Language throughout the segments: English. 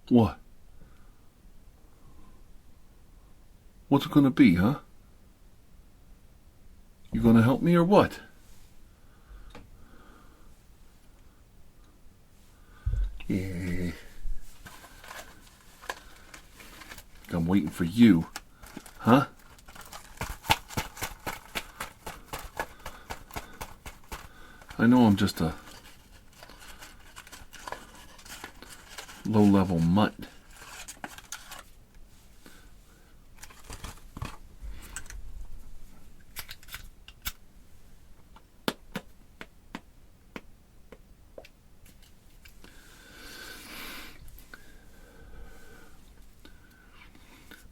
What? What's it gonna be, huh? You gonna help me or what? Yeah. I'm waiting for you. Huh? I know I'm just a low-level mutt.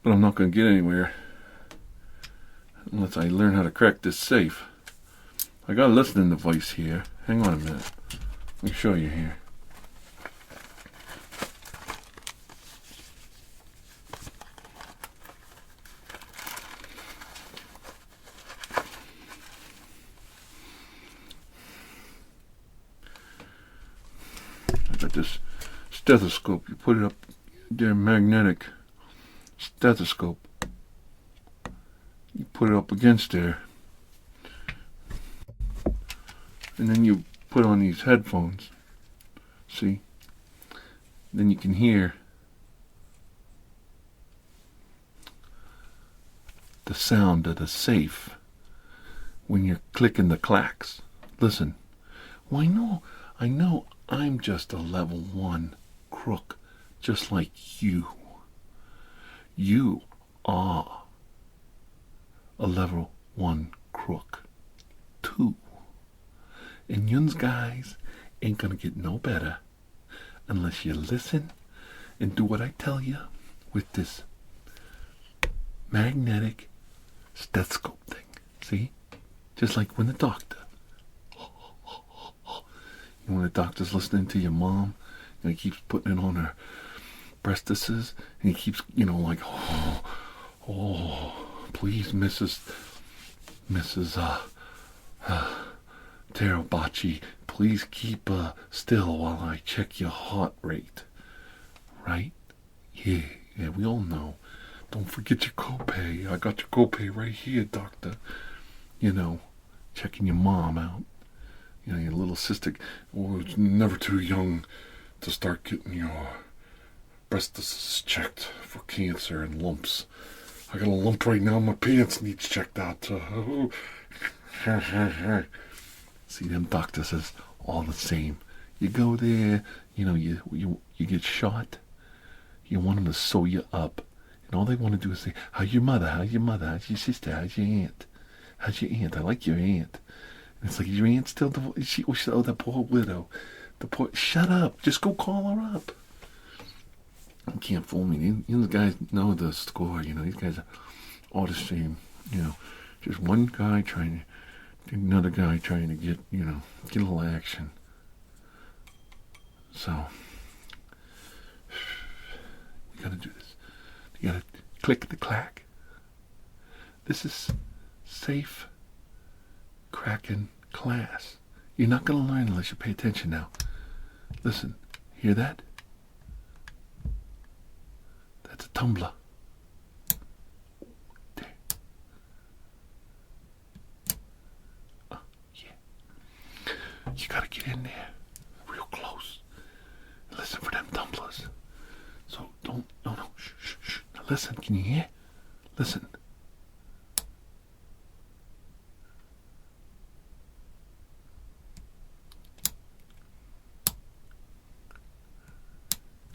But I'm not going to get anywhere unless I learn how to crack this safe. I got a listening device here. Hang on a minute. Let me show you here. I got this stethoscope. You put it up there, magnetic stethoscope. You put it up against there. And then you put on these headphones. See? Then you can hear the sound of the safe when you're clicking the clacks. Listen. Well, I know I'm just a level 1 crook, just like you. You are a level 1 crook, too. And yous guys ain't gonna get no better unless you listen and do what I tell you with this magnetic stethoscope thing. See? Just like when the doctor. When the doctor's listening to your mom, and he keeps putting it on her breastises, and he keeps, like, please, Mrs. TirarADeguello, please keep still while I check your heart rate. Right? Yeah, we all know. Don't forget your copay. I got your copay right here, doctor. Checking your mom out. Your little sister. Oh, it's never too young to start getting your breastises checked for cancer and lumps. I got a lump right now. My pants needs checked out. See, them doctors is all the same. You go there, you get shot. You want them to sew you up. And all they want to do is say, how's your mother? How's your mother? How's your sister? How's your aunt? How's your aunt? I like your aunt. And it's like, your aunt still divorced? Oh, that poor widow. Shut up. Just go call her up. You can't fool me. These guys know the score. These guys are all the same. Just one guy trying to, another guy trying to get a little action. So, you gotta do this. You gotta click the clack. This is safe cracking class. You're not gonna learn unless you pay attention now. Listen, hear that? That's a tumbler. There. Yeah. You gotta get in there real close. Listen for them tumblers. So no. Shh. Now listen, can you hear? Listen.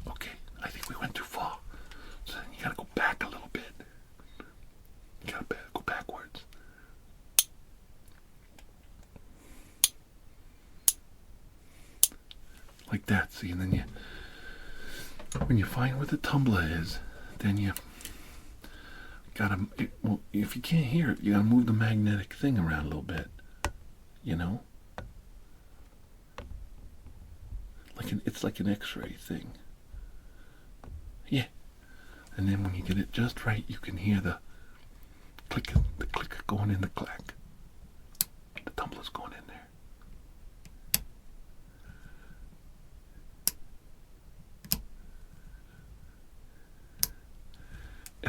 Okay, I think we went too far. So then you gotta go back a little bit. You gotta go backwards. Like that, see, and then when you find where the tumbler is, then you gotta, if you can't hear it, you gotta move the magnetic thing around a little bit, it's like an x-ray thing. Yeah. And then when you get it just right, you can hear the click going in the clack. The tumbler's going in there.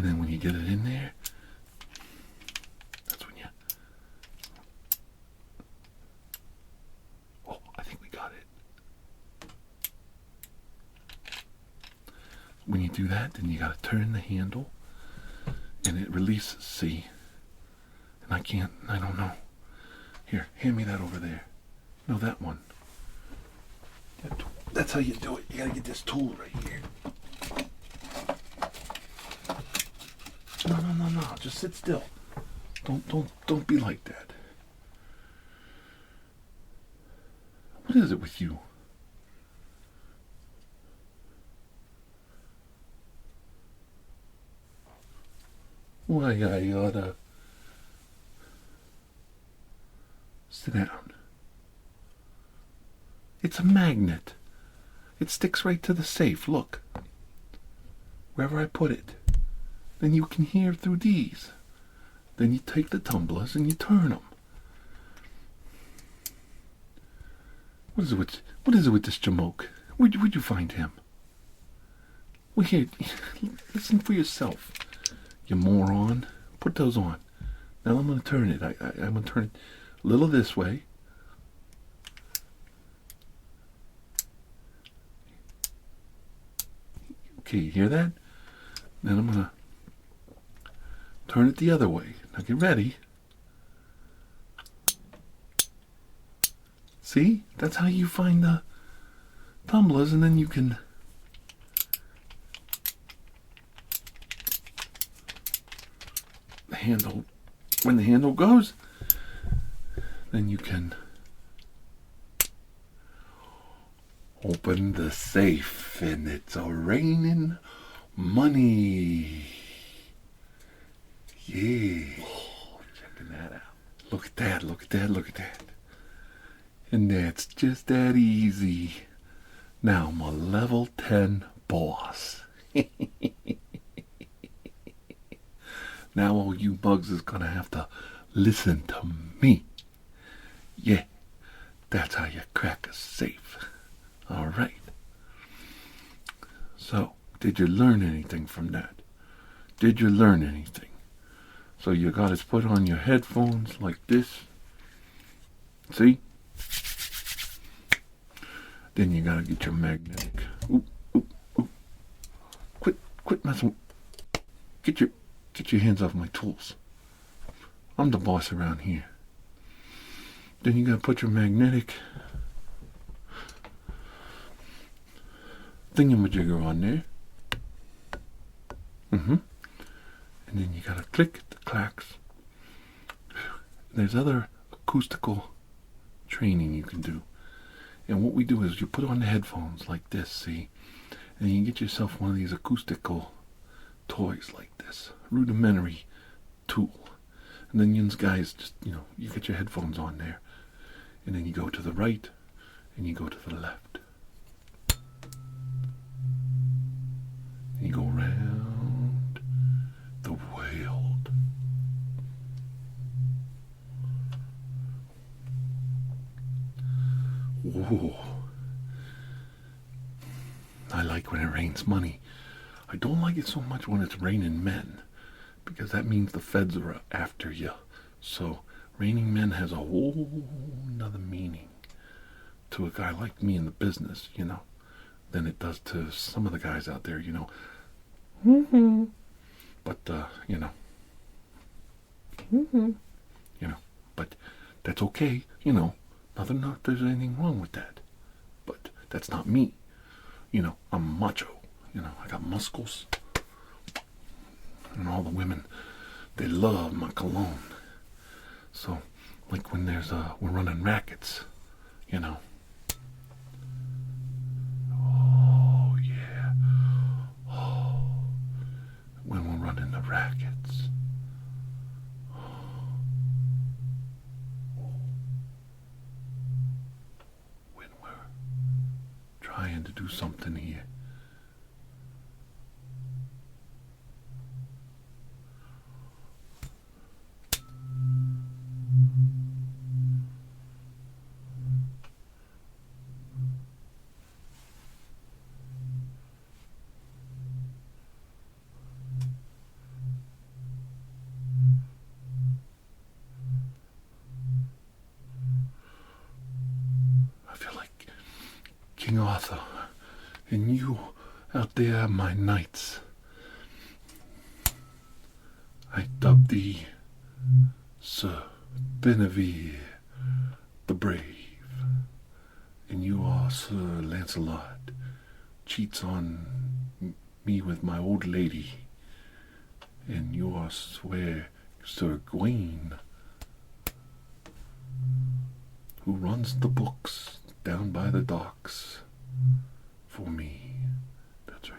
And then when you get it in there, that's when you... Oh, I think we got it. When you do that, then you got to turn the handle, and it releases, see? And I don't know. Here, hand me that over there. No, that one. That's how you do it. You got to get this tool right here. No. Just sit still. Don't be like that. What is it with you? Why, I oughta sit down. It's a magnet. It sticks right to the safe. Look. Wherever I put it. Then you can hear through these. Then you take the tumblers and you turn them. What is it with this jamoke? Where'd you find him? Well, here, listen for yourself, you moron. Put those on. Now I'm going to turn it. I'm going to turn it a little this way. Okay, you hear that? Then I'm going to turn it the other way. Now get ready. See? That's how you find the tumblers, and then you can... The handle... When the handle goes, then you can open the safe, and it's a raining money. Yeah. Oh, checking that out. Look at that, look at that, look at that. And that's just that easy. Now I'm a level 10 boss. Now all you bugs is gonna have to listen to me. Yeah, that's how you crack a safe. Alright. So, did you learn anything from that? Did you learn anything? So you gotta put on your headphones like this. See? Then you gotta get your magnetic. Oop. Quit messing. Get your hands off my tools. I'm the boss around here. Then you gotta put your magnetic thingamajigger on there. And then you gotta click the clacks. There's other acoustical training you can do. And what we do is you put on the headphones like this, see? And you can get yourself one of these acoustical toys like this. Rudimentary tool. And then you guys just, you get your headphones on there. And then you go to the right and you go to the left. And you go around the world. Whoa. I like when it rains money. I don't like it so much when it's raining men, because that means the feds are after you. So raining men has a whole nother meaning to a guy like me in the business, than it does to some of the guys out there, But, but that's okay, not there's anything wrong with that. But that's not me. I'm macho. I got muscles. And all the women, they love my cologne. So, like when we're running rackets, Oh, yeah. Oh, when we're running the rackets. When we're trying to do something here. King Arthur, and you out there, my knights. I dub thee Sir Benevere the Brave, and you are Sir Lancelot, cheats on me with my old lady, and you are Sir Gawain, who runs the books down by the docks for me. That's right.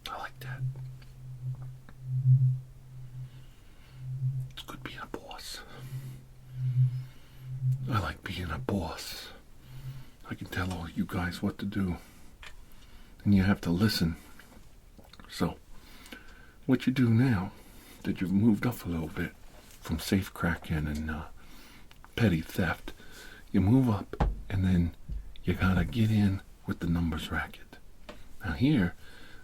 I like that. It's good being a boss. I like being a boss. I can tell all you guys what to do, and you have to listen. So, what you do now that you've moved up a little bit from safe cracking and petty theft, you move up, and then you gotta get in with the numbers racket. Now here,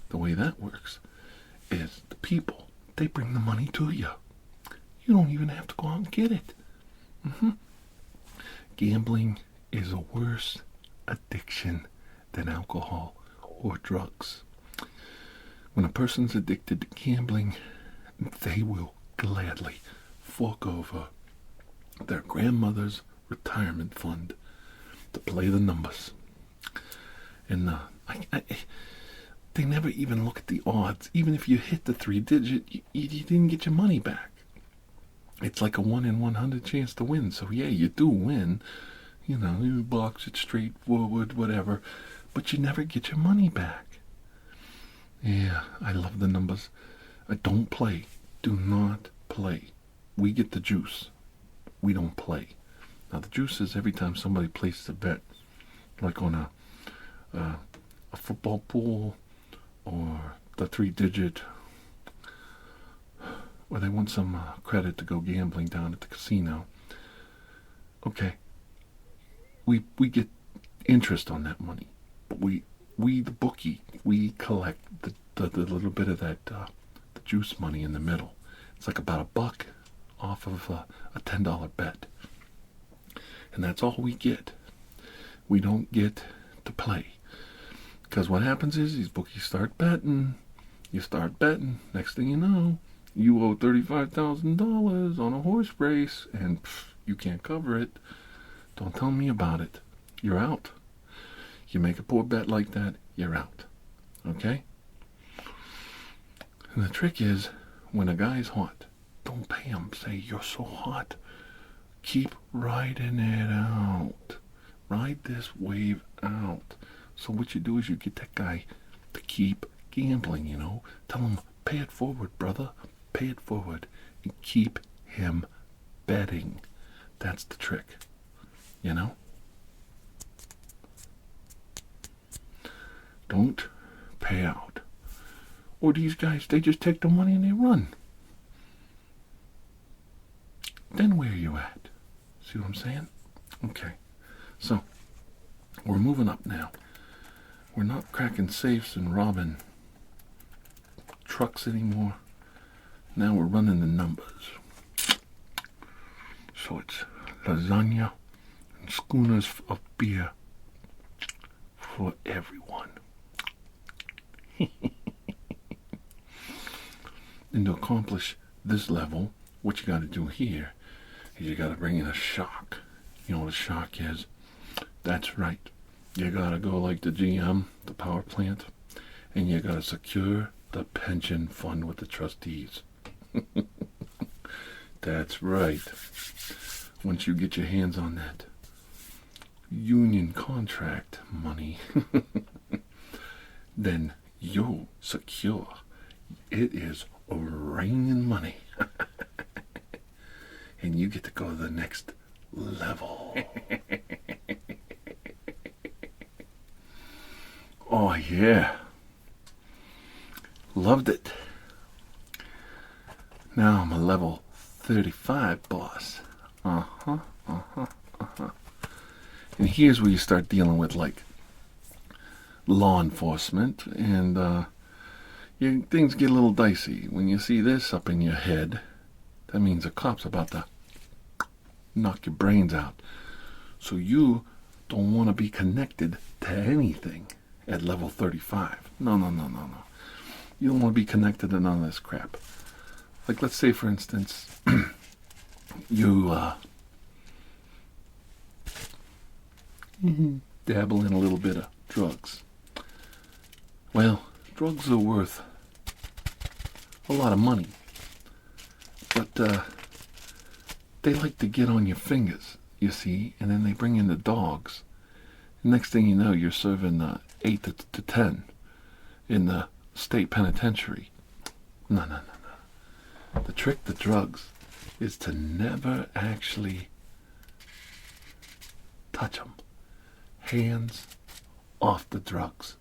the way that works is the people, they bring the money to you. You don't even have to go out and get it. Gambling is a worse addiction than alcohol or drugs. When a person's addicted to gambling, they will gladly fork over their grandmother's retirement fund to play the numbers. And they never even look at the odds. Even if you hit the 3-digit, you didn't get your money back. It's like a 1 in 100 chance to win. So yeah, you do win. You know, you box it straight forward, whatever. But you never get your money back. Yeah, I love the numbers. Don't play. Do not play. We get the juice. We don't play. Now the juice is every time somebody places a bet, like on a football pool or the 3-digit, where they want some credit to go gambling down at the casino. Okay, we get interest on that money, but we the bookie, we collect the little bit of that the juice money in the middle. It's like about $1 off of a $10 bet, and that's all we get. We don't get to play, because what happens is these bookies start betting. You start betting. Next thing you know, you owe $35,000 on a horse race, and you can't cover it. Don't tell me about it. You're out. You make a poor bet like that, you're out. Okay? And the trick is, when a guy's hot, don't pay him. Say, you're so hot. Keep riding it out. Ride this wave out. So what you do is you get that guy to keep gambling, you know. Tell him, pay it forward, brother. Pay it forward. And keep him betting. That's the trick. You know? Don't pay out. Or these guys, they just take the money and they run. Then where are you at? See what I'm saying? Okay. So, we're moving up now. We're not cracking safes and robbing trucks anymore. Now we're running the numbers. So it's lasagna and schooners of beer for everyone. And to accomplish this level, what you got to do here is you got to bring in a shock. You know what a shock is? That's right. You got to go like the GM, the power plant, and you got to secure the pension fund with the trustees. That's right. Once you get your hands on that union contract money, then you're secure. It is raining money. And you get to go to the next level. Oh, yeah. Loved it. Now I'm a level 35 boss. And here's where you start dealing with, like, law enforcement, and things get a little dicey. When you see this up in your head, that means the cop's about to knock your brains out. So you don't want to be connected to anything at level 35. No. You don't want to be connected to none of this crap. Like, let's say, for instance, you dabble in a little bit of drugs. Well, drugs are worth a lot of money, but they like to get on your fingers, you see, and then they bring in the dogs. Next thing you know, you're serving 8 to 10 in the state penitentiary. No. The trick to drugs is to never actually touch them. Hands off the drugs.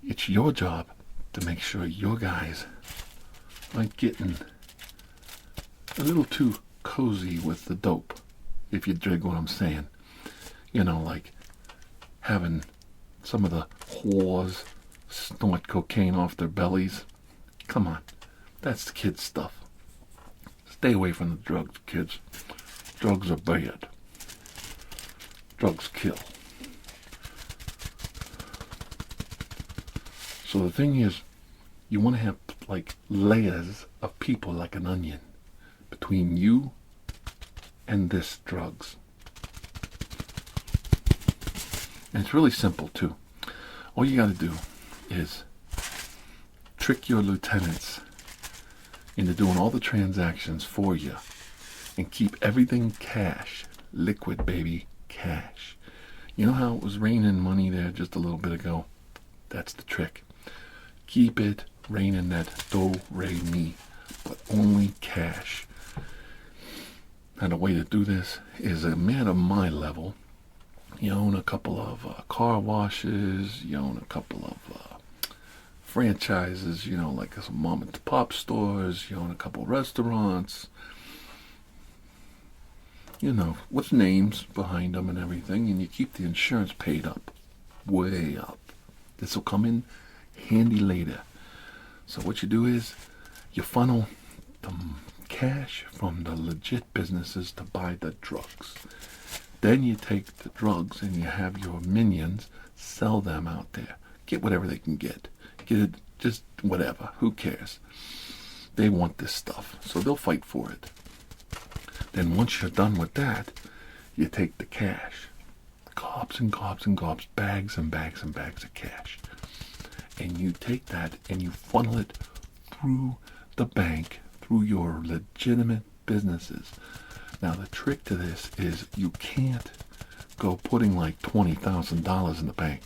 It's your job to make sure your guys aren't getting a little too cozy with the dope, if you dig what I'm saying. You know, like having some of the whores snort cocaine off their bellies. Come on, that's the kids' stuff. Stay away from the drugs, kids. Drugs are bad. Drugs kill. So the thing is, you want to have, like, layers of people, like an onion, between you and this drugs. And it's really simple too. All you got to do is trick your lieutenants into doing all the transactions for you and keep everything cash. Liquid, baby. Cash. You know how it was raining money there just a little bit ago? That's the trick. Keep it raining that do-re-mi, but only cash. And the way to do this is, a man of my level, you own a couple of car washes, you own a couple of franchises, you know, like some mom and pop stores, you own a couple restaurants, you know, with names behind them and everything, and you keep the insurance paid up, way up. This will come in handy later. So what you do is, you funnel the cash from the legit businesses to buy the drugs. Then you take the drugs and you have your minions sell them out there. Get whatever they can get. Get it, just whatever. Who cares? They want this stuff, so they'll fight for it. Then once you're done with that, you take the cash. Gobs and gobs and gobs, bags and bags and bags of cash. And you take that and you funnel it through the bank, through your legitimate businesses. Now the trick to this is, you can't go putting like $20,000 in the bank.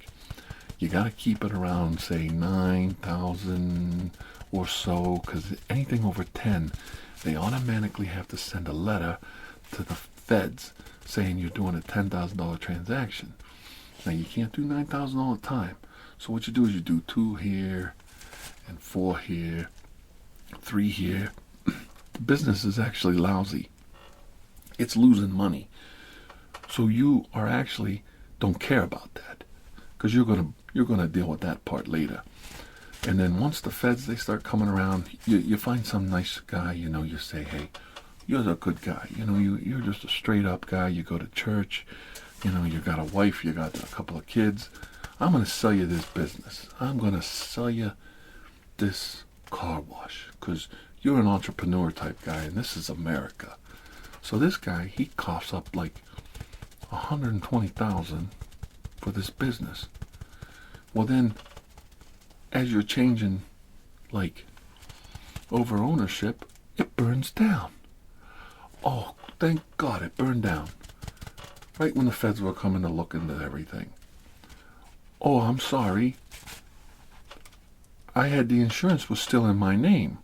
You got to keep it around, say, 9,000 or so, because anything over 10, they automatically have to send a letter to the feds saying you're doing a $10,000 transaction. Now you can't do 9,000 all the time. So what you do is you do 2 here and 4 here, 3 here. The business is actually lousy. It's losing money. So you are actually don't care about that, because you're gonna deal with that part later. And then once the feds, they start coming around, you find some nice guy, you know, you say, hey, you're a good guy, you know, you're just a straight up guy, you go to church, you know, you got a wife, you got a couple of kids. I'm going to sell you this business. I'm going to sell you this car wash, because you're an entrepreneur type guy, and this is America. So this guy, he coughs up like $120,000 for this business. Well then, as you're changing, like, over ownership, it burns down. Oh, thank God it burned down. Right when the feds were coming to look into everything. Oh, I'm sorry. I had the insurance was still in my name.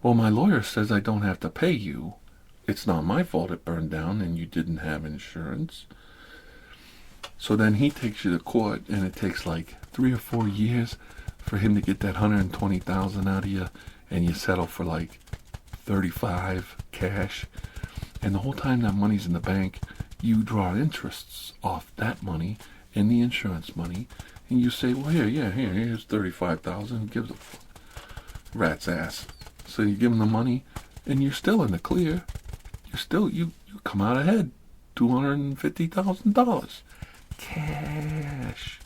Well, my lawyer says I don't have to pay you. It's not my fault it burned down and you didn't have insurance. So then he takes you to court, and it takes like 3 or 4 years for him to get that $120,000 out of you, and you settle for like 35 cash. And the whole time that money's in the bank, you draw interests off that money and the insurance money, and you say, well, here's 35,000. Give the rat's ass. So you give him the money, and you're still in the clear. You come out ahead, $250,000 cash.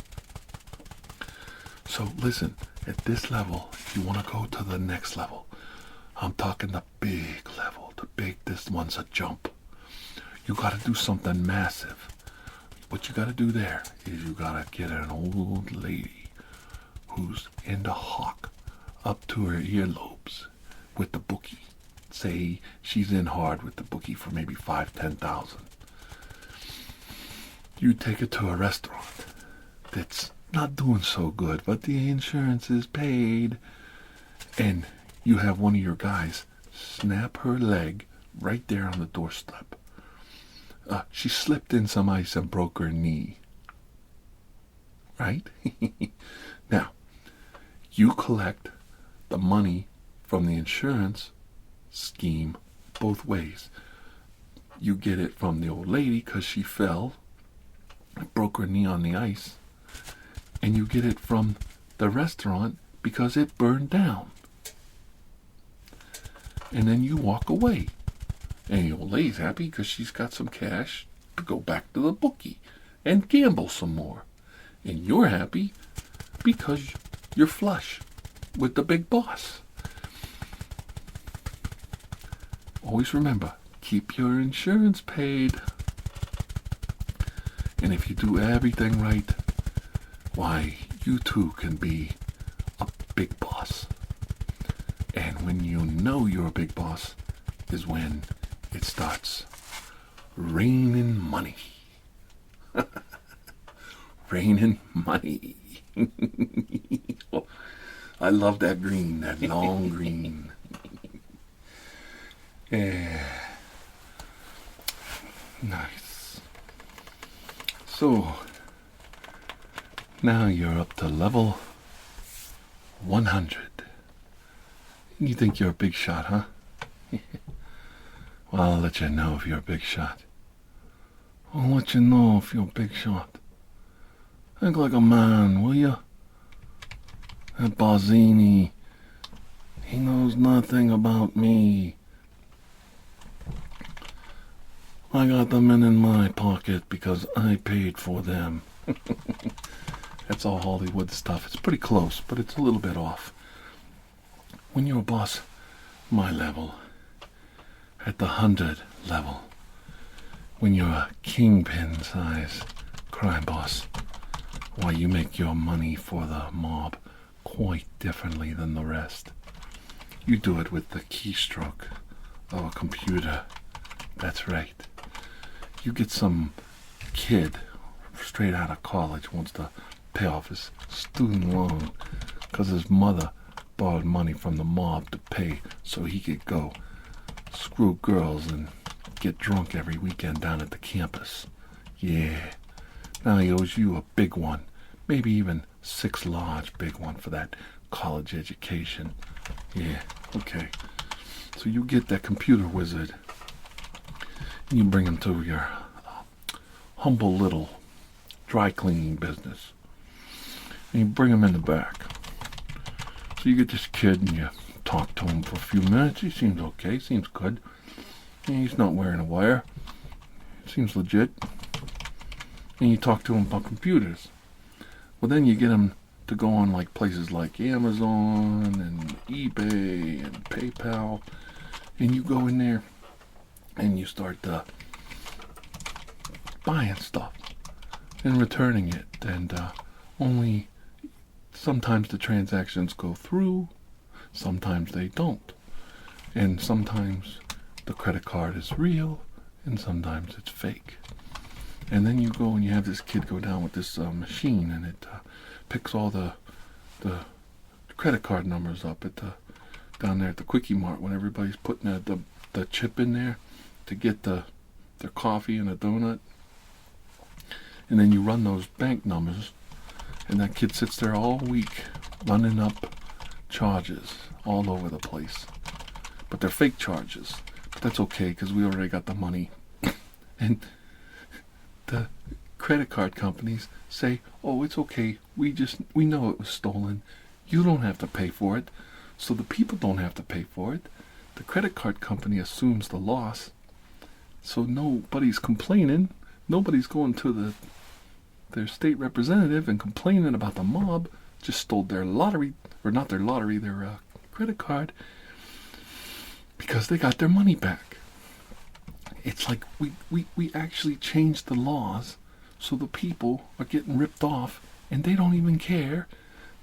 So listen, at this level, if you want to go to the next level, I'm talking the big level, this one's a jump. You got to do something massive. What you got to do there is you got to get an old lady who's into hawk up to her earlobes with the bookie. Say she's in hard with the bookie for maybe 5,000-10,000. You take her to a restaurant that's not doing so good, but the insurance is paid, and you have one of your guys snap her leg right there on the doorstep. She slipped in some ice and broke her knee. Right? Now, you collect the money from the insurance scheme both ways. You get it from the old lady because she fell, broke her knee on the ice, and you get it from the restaurant because it burned down. And then you walk away. And the old lady's happy because she's got some cash to go back to the bookie and gamble some more. And you're happy because you're flush with the big boss. Always remember, keep your insurance paid. And if you do everything right, why, you too can be a big boss. And when you know you're a big boss is when it starts raining money. Raining money. I love that green, that long green. Yeah. Nice. So, now you're up to level 100. You think you're a big shot, huh? Well, I'll let you know if you're a big shot. I'll let you know if you're a big shot. Think like a man, will you? That Barzini, he knows nothing about me. I got them in my pocket because I paid for them. That's all Hollywood stuff. It's pretty close, but it's a little bit off. When you're a boss, my level, at the 100 level, when you're a kingpin size crime boss, why, you make your money for the mob quite differently than the rest. You do it with the keystroke of a computer. That's right. You get some kid straight out of college wants to pay off his student loan because his mother borrowed money from the mob to pay so he could go screw girls and get drunk every weekend down at the campus. Yeah. Now he owes you a big one, maybe even 6 large big one for that college education. Yeah, okay. So you get that computer wizard and you bring him to your humble little dry cleaning business. And you bring him in the back. So you get this kid and you talk to him for a few minutes. He seems okay, seems good. He's not wearing a wire. Seems legit. And you talk to him about computers. Well, then you get him to go on like places like Amazon and eBay and PayPal. And you go in there and you start buying stuff and returning it. And only sometimes the transactions go through, sometimes they don't. And sometimes the credit card is real, and sometimes it's fake. And then you go and you have this kid go down with this machine, and it picks all the credit card numbers up at down there at the Quickie Mart when everybody's putting the chip in there to get their coffee and a donut. And then you run those bank numbers, and that kid sits there all week running up charges all over the place. But they're fake charges. But that's okay, because we already got the money. And the credit card companies say, oh, it's okay, we know it was stolen. You don't have to pay for it. So the people don't have to pay for it. The credit card company assumes the loss. So nobody's complaining. Nobody's going to their state representative and complaining about the mob just stole their lottery, or not their lottery, their credit card, because they got their money back. It's like we actually changed the laws so the people are getting ripped off and they don't even care.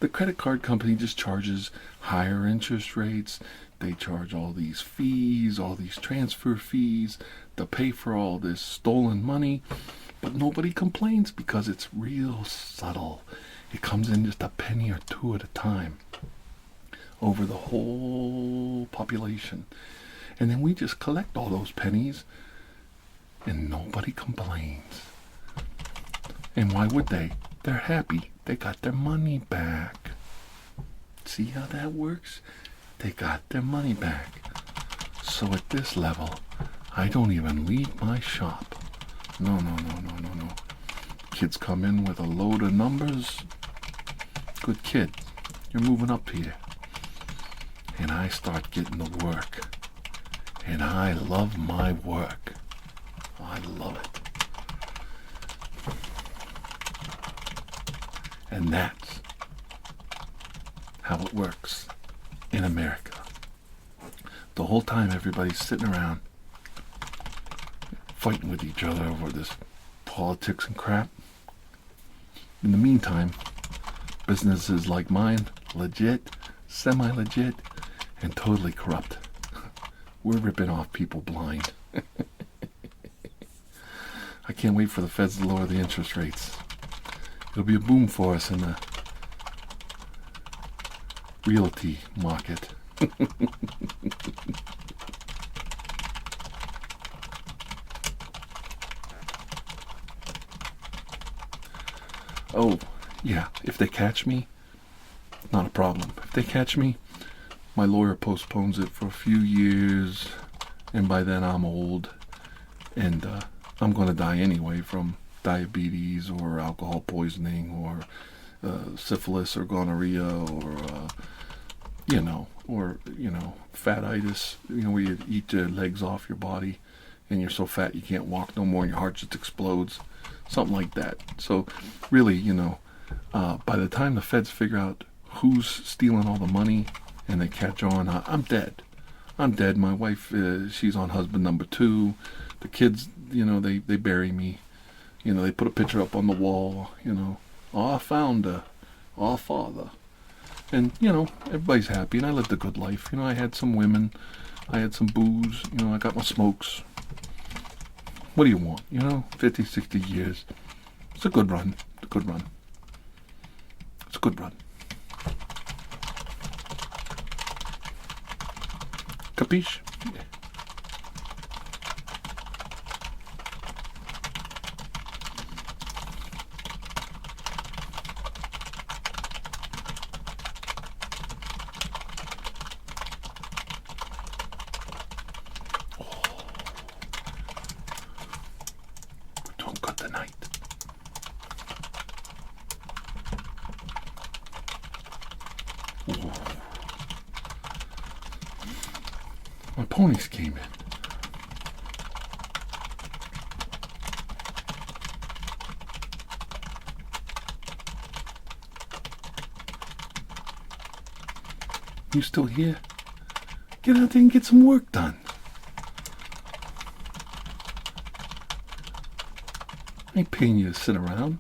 The credit card company just charges higher interest rates. They charge all these fees, all these transfer fees to pay for all this stolen money. But nobody complains because it's real subtle. It comes in just a penny or two at a time over the whole population. And then we just collect all those pennies and nobody complains. And why would they? They're happy. They got their money back. See how that works? They got their money back. So at this level, I don't even leave my shop. No. Kids come in with a load of numbers. Good kid, you're moving up here. And I start getting the work. And I love my work. I love it. And that's how it works in America. The whole time everybody's sitting around fighting with each other over this politics and crap. In the meantime, businesses like mine, legit, semi-legit, and totally corrupt. We're ripping off people blind. I can't wait for the feds to lower the interest rates. It'll be a boom for us in the realty market. Oh, yeah, if they catch me, not a problem. If they catch me, my lawyer postpones it for a few years, and by then I'm old, and I'm going to die anyway from diabetes or alcohol poisoning or syphilis or gonorrhea or fatitis, where you eat your legs off your body and you're so fat you can't walk no more and your heart just explodes. Something like that. So really, by the time the feds figure out who's stealing all the money and they catch on, I'm dead. I'm dead. My wife, she's on husband number 2. The kids, they bury me. They put a picture up on the wall, I found our father. And, everybody's happy, and I lived a good life. I had some women, I had some booze, I got my smokes. What do you want? 50, 60 years. It's a good run. It's a good run. It's a good run. Capiche? Yeah. My ponies came in. You still here? Get out there and get some work done. I ain't paying you to sit around.